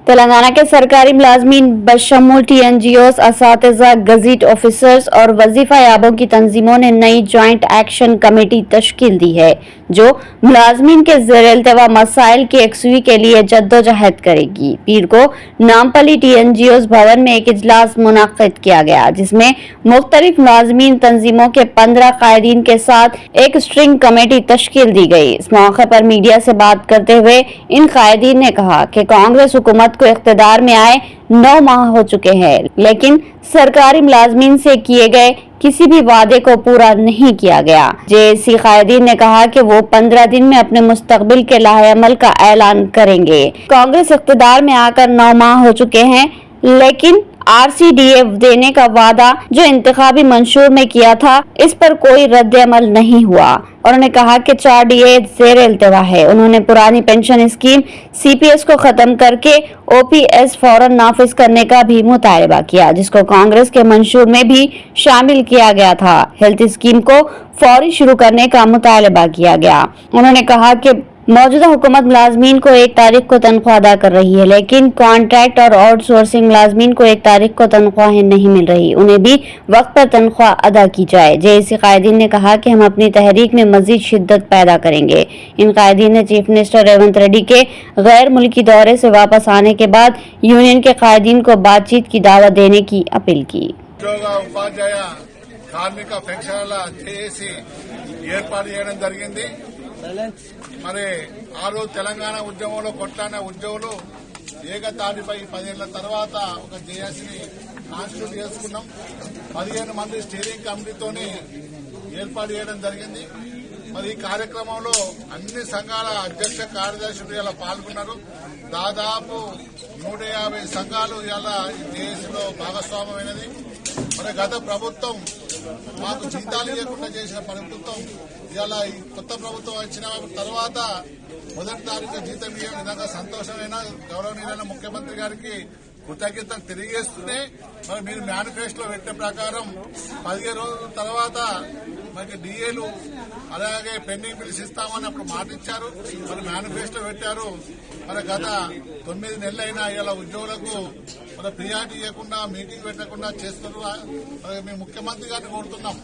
तेलंगाना के सरकारी मुलाजमीन बशमूल टीएनजीओस, असातिज़ा, गज़ीट ऑफिसर्स और वजीफा याबों की तंजीमों ने नई जॉइंट एक्शन कमेटी तश्कील दी है जो मुलाजमीन के ज़ेर-ए-इल्तिवा मसाइल की यकसुई के लिए जद्दोजहद करेगी। पीर को नामपल्ली टीएनजीओस भवन में एक इजलास मुनक्किद किया गया जिसमें मुख्तलिफ मुलाजमीन तंजीमों के 15 कायदीन के साथ एक स्ट्रिंग कमेटी तश्कील दी गई। इस मौके पर मीडिया से बात करते हुए इन कायदीन ने कहा कि कांग्रेस हुकूमत को इख्तिदार में आए 9 माह हो चुके हैं, लेकिन सरकारी मुलाजमीन से किए गए किसी भी वादे को पूरा नहीं किया गया। जेएसी कायदीन ने कहा कि वो 15 दिन में अपने मुस्तकबिल के लाहेअमल का ऐलान करेंगे। कांग्रेस इख्तिदार में आकर 9 माह हो चुके हैं, लेकिन आरसीडीए देने का वादा जो इंतखाबी मंशूर में किया था, इस पर कोई रद्द-ए-अमल नहीं हुआ। उन्होंने कहा कि 4 डीए ज़ेर-ए-इल्तिवा है। उन्होंने पुरानी पेंशन स्कीम सीपीएस को खत्म करके ओपीएस फौरन नाफिज करने का भी मुतालबा किया, जिसको कांग्रेस के मंशूर में भी शामिल किया गया था। हेल्थ स्कीम को फौरी शुरू करने का मुतालबा किया गया। उन्होंने कहा कि मौजूदा हुकूमत मुलाजमीन को 1 तारीख को तनख्वाह अदा कर रही है, लेकिन कॉन्ट्रैक्ट और आउटसोर्सिंग मुलाजमीन को 1 तारीख को तनख्वाहें नहीं मिल रही। उन्हें भी वक्त पर तनख्वाह अदा की जाए। जेएसी कायदीन ने कहा कि हम अपनी तहरीक में मजीद शिद्दत पैदा करेंगे। इन कायदीन ने चीफ मिनिस्टर रेवंत रेड्डी के गैर मुल्की दौरे से वापस आने के बाद यूनियन के कायदीन को बातचीत की दावत देने की अपील की। కార్మిక పెన్షన్ల చేసి ఏర్పాటు చేయడం జరిగింది। మరి ఆ రోజు తెలంగాణ ఉద్యమంలో కొట్లాడిన ఉద్యోగులు ఏకతాటిపై 10 ఏళ్ల తర్వాత ఒక జేఏసీని కాన్స్టిట్యూట్ చేసుకున్నాం। 15 మంది స్టీరింగ్ కమిటీతోని ఏర్పాటు చేయడం జరిగింది। మరి ఈ కార్యక్రమంలో అన్ని సంఘాల అధ్యక్ష కార్యదర్శులు ఇలా పాల్గొన్నారు। దాదాపు 150 సంఘాలు ఇలా ఈ జేఏసీలో భాగస్వామ్యమైనది। మరి గత ప్రభుత్వం మాకు జీతాలు ఇవ్వకుండా చేసిన ప్రభుత్వం ఇలా ఈ కొత్త ప్రభుత్వం వచ్చిన తర్వాత మొదటి తారీఖు జీతం ఇవ్వడం నిజంగా సంతోషమైన గౌరవనీయులైన ముఖ్యమంత్రి గారికి కృతజ్ఞతలు తెలియజేస్తూనే మరి మీరు మేనిఫెస్టోలో పెట్టిన ప్రకారం 15 రోజుల తర్వాత మనకి డిఏలు అలాగే పెండింగ్ బిల్స్ ఇస్తామని అప్పుడు మాట ఇచ్చారు। మరి మేనిఫెస్టో పెట్టారు। మరి గత 9 నెలలైనా ఇలా ఉద్యోగులకు మరి ప్రియారిటీ ఇవ్వకుండా మీటింగ్ పెట్టకుండా చేస్తున్నారు। మేము ముఖ్యమంత్రి గారిని కోరుతున్నాం,